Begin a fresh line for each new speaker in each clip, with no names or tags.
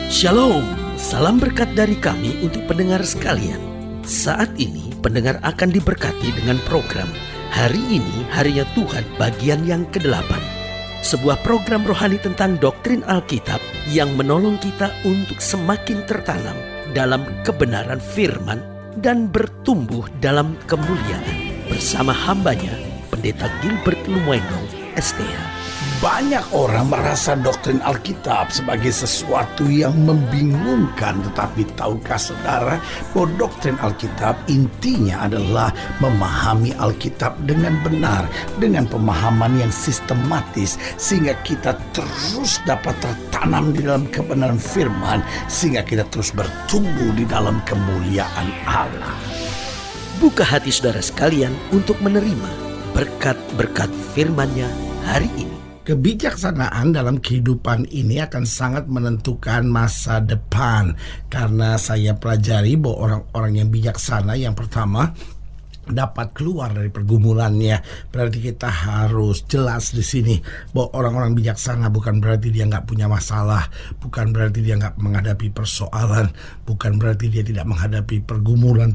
Shalom, salam berkat dari kami untuk pendengar sekalian. Saat ini pendengar akan diberkati dengan program Hari Ini Harinya Tuhan bagian yang ke-8. Sebuah program rohani tentang doktrin Alkitab yang menolong kita untuk semakin tertanam dalam kebenaran firman dan bertumbuh dalam kemuliaan. Bersama hambanya, Pendeta Gilbert Lumoeno, STH.
Banyak orang merasa doktrin Alkitab sebagai sesuatu yang membingungkan. Tetapi tahukah saudara bahwa doktrin Alkitab intinya adalah memahami Alkitab dengan benar, dengan pemahaman yang sistematis, sehingga kita terus dapat tertanam di dalam kebenaran firman, sehingga kita terus bertumbuh di dalam kemuliaan Allah.
Buka hati saudara sekalian untuk menerima berkat-berkat firman-Nya hari ini.
Kebijaksanaan dalam kehidupan ini akan sangat menentukan masa depan. Karena saya pelajari bahwa orang-orang yang bijaksana, yang pertama, dapat keluar dari pergumulannya. Berarti kita harus jelas di sini bahwa orang-orang bijaksana bukan berarti dia nggak punya masalah, bukan berarti dia nggak menghadapi persoalan, bukan berarti dia tidak menghadapi pergumulan,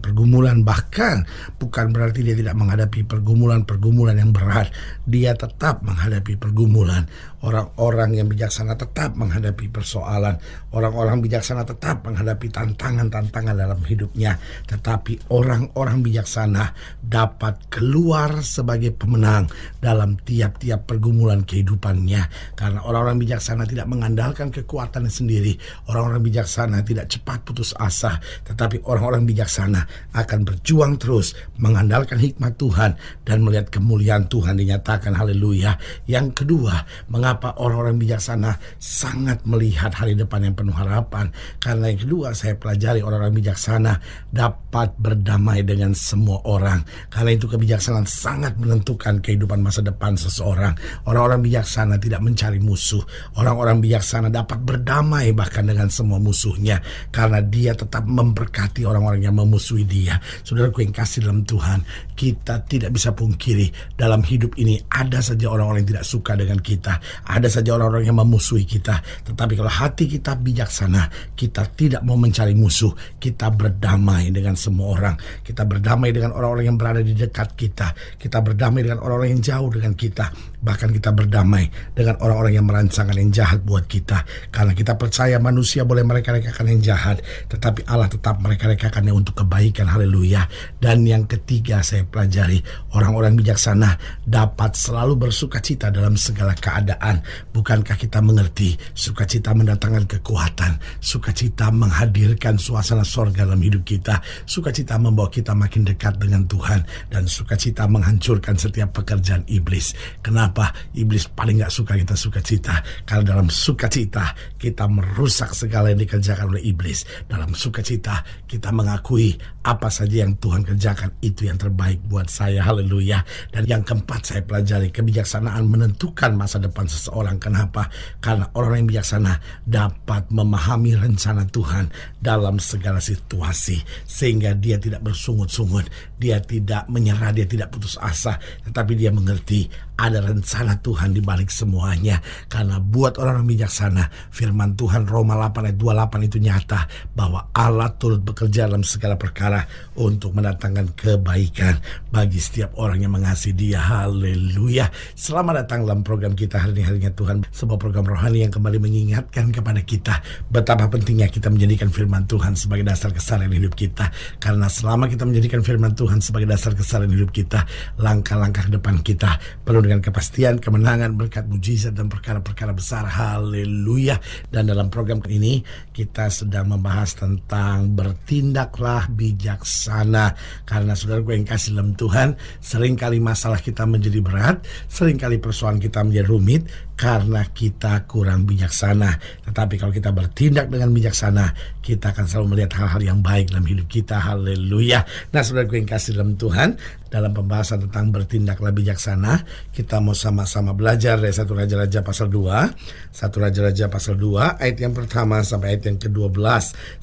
bahkan bukan berarti dia tidak menghadapi pergumulan yang berat. Dia tetap menghadapi pergumulan. Orang-orang yang bijaksana tetap menghadapi persoalan. Orang-orang bijaksana tetap menghadapi tantangan-tantangan dalam hidupnya. Tetapi orang-orang bijaksana dapat keluar sebagai pemenang dalam tiap-tiap pergumulan kehidupannya. Karena orang-orang bijaksana tidak mengandalkan kekuatannya sendiri. Orang-orang bijaksana tidak cepat putus asa. Tetapi orang-orang bijaksana akan berjuang terus mengandalkan hikmat Tuhan dan melihat kemuliaan Tuhan dinyatakan. Haleluya. Yang kedua, mengapa orang-orang bijaksana sangat melihat hari depan yang penuh harapan? Karena yang kedua, saya pelajari orang-orang bijaksana dapat berdamai dengan semua orang. Karena itu kebijaksanaan sangat menentukan kehidupan masa depan seseorang. Orang-orang bijaksana tidak mencari musuh. Orang-orang bijaksana dapat berdamai bahkan dengan semua musuhnya, karena dia tetap memberkati orang-orang yang memusuhi dia. Saudaraku yang kasih dalam Tuhan, kita tidak bisa pungkiri dalam hidup ini ada saja orang-orang yang tidak suka dengan kita, ada saja orang-orang yang memusuhi kita. Tetapi kalau hati kita bijaksana, kita tidak mau mencari musuh. Kita berdamai dengan semua orang. Kita berdamai dengan orang-orang yang berada di dekat kita. Kita berdamai dengan orang-orang yang jauh dengan kita. Bahkan kita berdamai dengan orang-orang yang merancangkan yang jahat buat kita. Karena kita percaya manusia boleh mereka-rekakan yang jahat, tetapi Allah tetap mereka-rekakannya untuk kebaikan. Haleluya. Dan yang ketiga saya pelajari, orang-orang bijaksana dapat selalu bersukacita dalam segala keadaan. Bukankah kita mengerti sukacita mendatangkan kekuatan, sukacita menghadirkan suasana sorga dalam hidup kita, sukacita membawa kita makin dekat dengan Tuhan, dan sukacita menghancurkan setiap pekerjaan iblis. Kenapa? Iblis paling gak suka kita sukacita, karena dalam sukacita kita merusak segala yang dikerjakan oleh iblis. Dalam sukacita kita mengakui apa saja yang Tuhan kerjakan itu yang terbaik buat saya. Haleluya. Dan yang keempat saya pelajari, kebijaksanaan menentukan masa depan seseorang. Kenapa? Karena orang yang bijaksana dapat memahami rencana Tuhan dalam segala situasi, sehingga dia tidak bersungut-sungut, dia tidak menyerah, dia tidak putus asa, tetapi dia mengerti ada rencana Tuhan di balik semuanya. Karena buat orang-orang bijaksana, firman Tuhan Roma 8 ayat 28 itu nyata bahwa Allah turut bekerja dalam segala perkara untuk mendatangkan kebaikan bagi setiap orang yang mengasihi Dia. Haleluya. Selamat datang dalam program kita hari ini, Harinya Tuhan, sebuah program rohani yang kembali mengingatkan kepada kita betapa pentingnya kita menjadikan firman Tuhan sebagai dasar keseharian hidup kita. Karena selama kita menjadikan firman Tuhan sebagai dasar keseharian hidup kita, langkah-langkah ke depan kita penuh dengan kepastian, kemenangan, berkat, mujizat, dan perkara-perkara besar. Haleluya. Dan dalam program ini kita sedang membahas tentang bertindaklah bijaksana. Karena saudaraku yang kasih dalam Tuhan, seringkali masalah kita menjadi berat, seringkali persoalan kita menjadi rumit karena kita kurang bijaksana. Tetapi kalau kita bertindak dengan bijaksana, kita akan selalu melihat hal-hal yang baik dalam hidup kita. Haleluya. Nah, saudaraku yang kasih dalam Tuhan, dalam pembahasan tentang bertindaklah bijaksana, kita mau sama-sama belajar dari 1 Raja-Raja pasal 2. 1 Raja-Raja pasal 2 ayat yang pertama sampai ayat yang ke-12.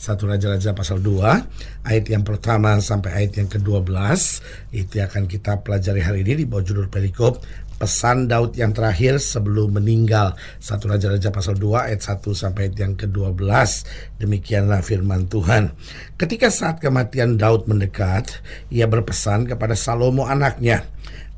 1 Raja-Raja pasal 2 ayat yang pertama sampai ayat yang ke-12. Itu akan kita pelajari hari ini di bawah judul perikop pesan Daud yang terakhir sebelum meninggal. 1 Raja-Raja pasal 2 ayat 1 sampai ayat yang ke-12. Demikianlah firman Tuhan. Ketika saat kematian Daud mendekat, ia berpesan kepada Salomo anaknya,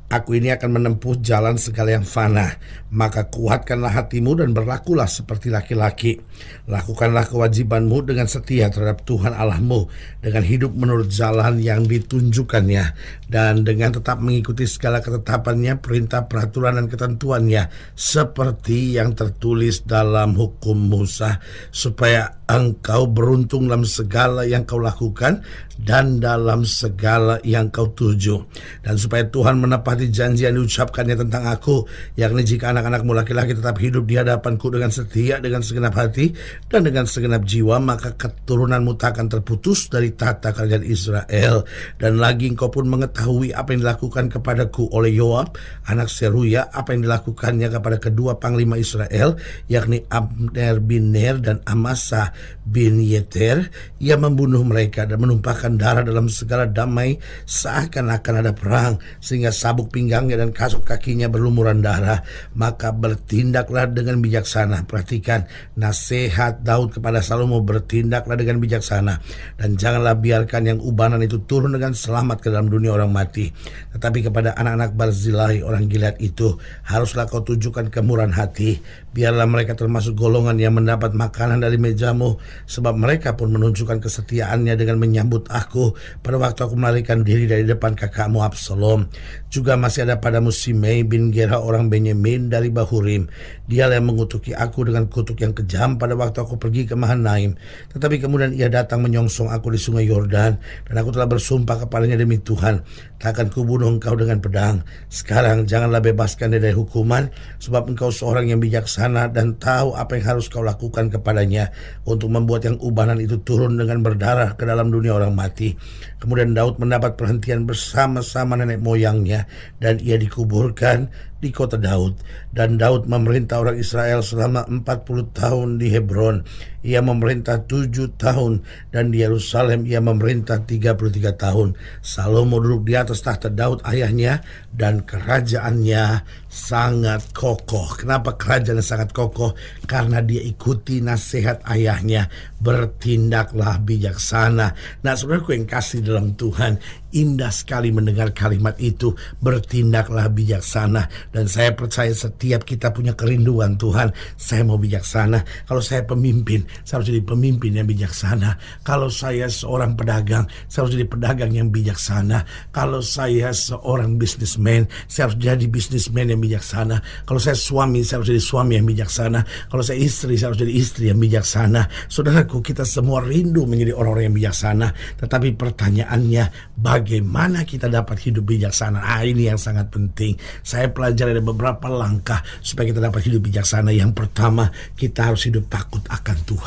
"Aku ini akan menempuh jalan segala yang fana, maka kuatkanlah hatimu dan berlakulah seperti laki-laki. Lakukanlah kewajibanmu dengan setia terhadap Tuhan Allahmu, dengan hidup menurut jalan yang ditunjukkannya, dan dengan tetap mengikuti segala ketetapannya, perintah, peraturan, dan ketentuannya, seperti yang tertulis dalam hukum Musa, supaya engkau beruntung dalam segala yang kau lakukan dan dalam segala yang kau tuju. Dan supaya Tuhan menepati janji yang diucapkannya tentang aku, yakni jika anak-anakmu laki-laki tetap hidup di hadapanku dengan setia, dengan segenap hati, dan dengan segenap jiwa, maka keturunanmu tak akan terputus dari tahta kerajaan Israel. Dan lagi engkau pun mengetahui apa yang dilakukan kepadaku oleh Yoab, anak Seruya, apa yang dilakukannya kepada kedua panglima Israel, yakni Abner bin Ner dan Amasa bin Yeter. Ia membunuh mereka dan menumpahkan darah dalam segala damai, seakan-akan ada perang, sehingga sabuk pinggangnya dan kasut kakinya berlumuran darah. Maka bertindaklah dengan bijaksana." Perhatikan nasihat Daud kepada Salomo, bertindaklah dengan bijaksana, dan janganlah biarkan yang ubanan itu turun dengan selamat ke dalam dunia orang mati. Tetapi kepada anak-anak Barzilai orang Gilead itu haruslah kau tunjukkan kemurahan hati. Biarlah mereka termasuk golongan yang mendapat makanan dari mejamu, sebab mereka pun menunjukkan kesetiaannya dengan menyambut aku pada waktu aku melarikan diri dari depan kakakmu Absalom. Juga masih ada padamu Simei bin Gera orang Benyamin dari Bahurim. Dialah yang mengutuki aku dengan kutuk yang kejam pada waktu aku pergi ke Mahanaim. Tetapi kemudian ia datang menyongsong aku di sungai Yordan, dan aku telah bersumpah kepadanya demi Tuhan, takkan kubunuh engkau dengan pedang. Sekarang janganlah bebaskan dia dari hukuman, sebab engkau seorang yang bijaksana dan tahu apa yang harus kau lakukan kepadanya untuk membuat yang ubanan itu turun dengan berdarah ke dalam dunia orang mati." Kemudian Daud mendapat perhentian bersama-sama nenek moyangnya, dan ia dikuburkan di kota Daud. Dan Daud memerintah orang Israel selama 40 tahun di Hebron. Ia memerintah 7 tahun, dan di Yerusalem ia memerintah 33 tahun. Salomo duduk di atas tahta Daud ayahnya, dan kerajaannya sangat kokoh. Kenapa kerajaannya sangat kokoh? Karena dia ikuti nasihat ayahnya, bertindaklah bijaksana. Nah, saudaraku yang kasih dalam Tuhan, indah sekali mendengar kalimat itu, bertindaklah bijaksana. Dan saya percaya setiap kita punya kerinduan, Tuhan, saya mau bijaksana. Kalau saya pemimpin, saya harus jadi pemimpin yang bijaksana. Kalau saya seorang pedagang, saya harus jadi pedagang yang bijaksana. Kalau saya seorang bisnismen, saya harus jadi bisnismen yang bijaksana. Kalau saya suami, saya harus jadi suami yang bijaksana. Kalau saya istri, saya harus jadi istri yang bijaksana. Saudaraku, kita semua rindu menjadi orang-orang yang bijaksana. Tetapi pertanyaannya, bagaimana kita dapat hidup bijaksana? Ini yang sangat penting. Saya pelajari ada beberapa langkah supaya kita dapat hidup bijaksana. Yang pertama, kita harus hidup takut akan Tuhan.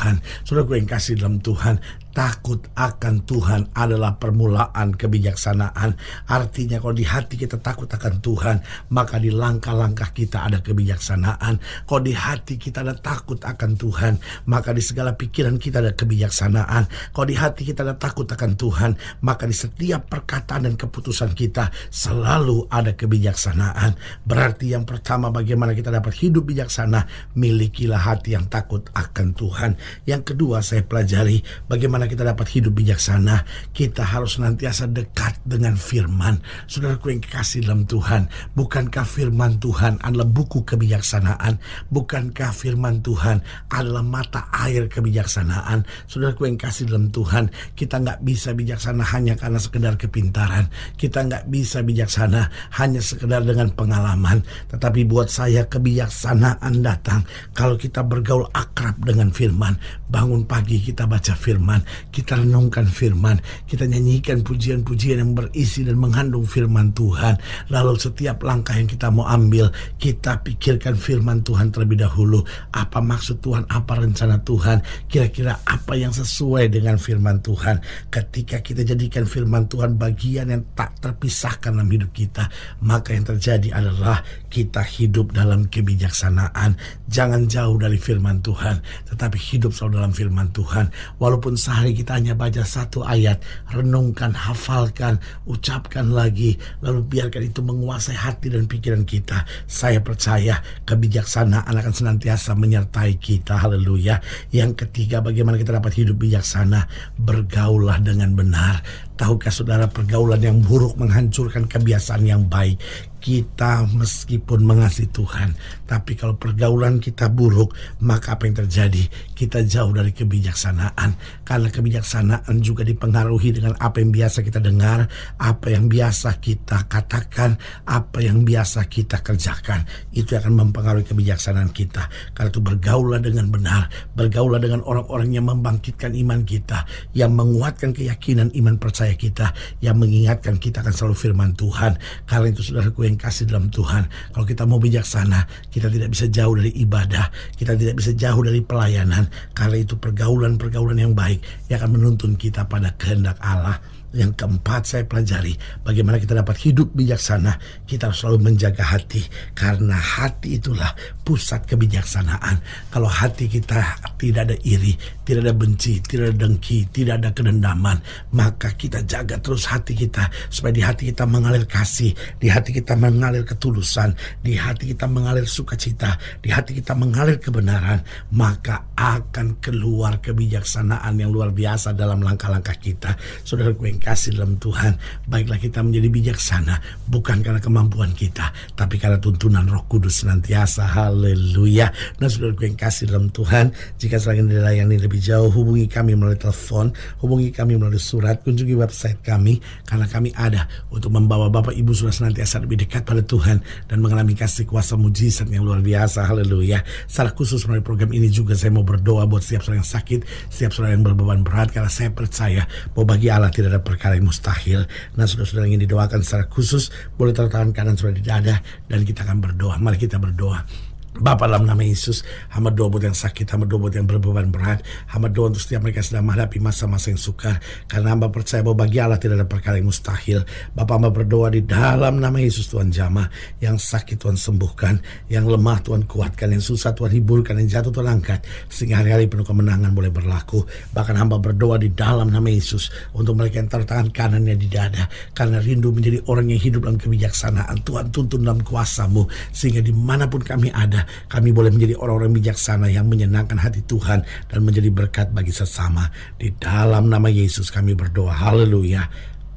Saudaraku yang kasih dalam Tuhan, takut akan Tuhan adalah permulaan kebijaksanaan. Artinya kalau di hati kita takut akan Tuhan, maka di langkah-langkah kita ada kebijaksanaan. Kalau di hati kita ada takut akan Tuhan, maka di segala pikiran kita ada kebijaksanaan. Kalau di hati kita ada takut akan Tuhan, maka di setiap perkataan dan keputusan kita selalu ada kebijaksanaan. Berarti yang pertama, bagaimana kita dapat hidup bijaksana? Milikilah hati yang takut akan Tuhan. Yang kedua, saya pelajari bagaimana kita dapat hidup bijaksana. Kita harus senantiasa dekat dengan firman. Saudaraku yang kekasih dalam Tuhan, bukankah firman Tuhan adalah buku kebijaksanaan? Bukankah firman Tuhan adalah mata air kebijaksanaan? Saudaraku yang kasih dalam Tuhan, kita nggak bisa bijaksana hanya karena sekedar kepintaran. Kita nggak bisa bijaksana hanya sekedar dengan pengalaman. Tetapi buat saya, kebijaksanaan datang kalau kita bergaul akrab dengan firman. Bangun pagi kita baca firman, kita renungkan firman, kita nyanyikan pujian-pujian yang berisi dan mengandung firman Tuhan. Lalu setiap langkah yang kita mau ambil, kita pikirkan firman Tuhan terlebih dahulu. Apa maksud Tuhan, apa rencana Tuhan, kira-kira apa yang sesuai dengan firman Tuhan. Ketika kita jadikan firman Tuhan bagian yang tak terpisahkan dalam hidup kita, maka yang terjadi adalah kita hidup dalam kebijaksanaan. Jangan jauh dari firman Tuhan, tetapi hidup selalu dalam firman Tuhan. Walaupun sehari hari kita hanya baca satu ayat, renungkan, hafalkan, ucapkan lagi, lalu biarkan itu menguasai hati dan pikiran kita. Saya percaya kebijaksanaan akan senantiasa menyertai kita. Haleluya. Yang ketiga, bagaimana kita dapat hidup bijaksana? Bergaulah dengan benar. Tahukah saudara, pergaulan yang buruk menghancurkan kebiasaan yang baik. Kita meskipun mengasihi Tuhan, tapi kalau pergaulan kita buruk, maka apa yang terjadi? Kita jauh dari kebijaksanaan. Karena kebijaksanaan juga dipengaruhi dengan apa yang biasa kita dengar, apa yang biasa kita katakan, apa yang biasa kita kerjakan. Itu akan mempengaruhi kebijaksanaan kita. Karena itu bergaulah dengan benar, bergaulah dengan orang-orang yang membangkitkan iman kita, yang menguatkan keyakinan iman percaya kita, yang mengingatkan kita akan selalu firman Tuhan. Karena itu saudaraku yang kasih dalam Tuhan, kalau kita mau bijaksana, kita tidak bisa jauh dari ibadah, kita tidak bisa jauh dari pelayanan. Karena itu pergaulan-pergaulan yang baik yang akan menuntun kita pada kehendak Allah. Yang keempat, saya pelajari bagaimana kita dapat hidup bijaksana. Kita harus selalu menjaga hati, karena hati itulah pusat kebijaksanaan. Kalau hati kita tidak ada iri, tidak ada benci, tidak ada dengki, tidak ada kedendaman, maka kita jaga terus hati kita, supaya di hati kita mengalir kasih, di hati kita mengalir ketulusan, di hati kita mengalir sukacita, di hati kita mengalir kebenaran. Maka akan keluar kebijaksanaan yang luar biasa dalam langkah-langkah kita. Saudaraku yang kasih dalam Tuhan, baiklah kita menjadi bijaksana, bukan karena kemampuan kita, tapi karena tuntunan Roh Kudus senantiasa. Haleluya. Nah, saudaraku yang kasih dalam Tuhan, jika sedang dilayani lebih jauh, hubungi kami melalui telepon, hubungi kami melalui surat, kunjungi website kami, karena kami ada untuk membawa Bapak Ibu sudah senantiasa lebih dekat pada Tuhan dan mengalami kasih kuasa mujizat yang luar biasa. Haleluya. Secara khusus melalui program ini juga saya mau berdoa buat setiap saudara yang sakit, setiap saudara yang berbeban berat, karena saya percaya bahwa bagi Allah tidak ada perkara yang mustahil. Nah, saudara-saudara yang ingin didoakan secara khusus, boleh taruh tangan kanan saudara di dada, dan kita akan berdoa. Mari kita berdoa. Bapa, dalam nama Yesus, hamba doa buat yang sakit, hamba doa buat yang berbeban berat, hamba doa untuk setiap mereka sedang menghadapi masa-masa yang sukar, karena hamba percaya bahwa bagi Allah tidak ada perkara yang mustahil. Bapa, hamba berdoa di dalam nama Yesus, Tuhan jamah, yang sakit Tuhan sembuhkan, yang lemah Tuhan kuatkan, yang susah Tuhan hiburkan, yang jatuh Tuhan angkat, sehingga hari-hari penuh kemenangan boleh berlaku. Bahkan hamba berdoa di dalam nama Yesus untuk mereka yang taruh tangan kanannya di dada, karena rindu menjadi orang yang hidup dalam kebijaksanaan. Tuhan tuntun dalam kuasa-Mu, sehingga dimanapun kami ada, kami boleh menjadi orang-orang bijaksana yang menyenangkan hati Tuhan dan menjadi berkat bagi sesama. Di dalam nama Yesus kami berdoa. Haleluya.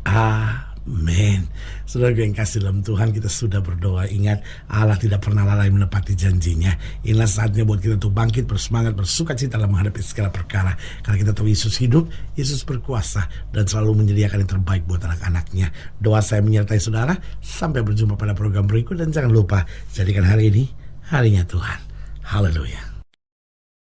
Amin. Saudara yang kasih dalam Tuhan, kita sudah berdoa. Ingat, Allah tidak pernah lalai menepati janjinya. Inilah saatnya buat kita untuk bangkit, bersemangat, bersukacita dalam menghadapi segala perkara. Karena kita tahu Yesus hidup, Yesus berkuasa, dan selalu menyediakan yang terbaik buat anak-anaknya. Doa saya menyertai saudara. Sampai berjumpa pada program berikut, dan jangan lupa, jadikan hari ini harinya Tuhan. Haleluya.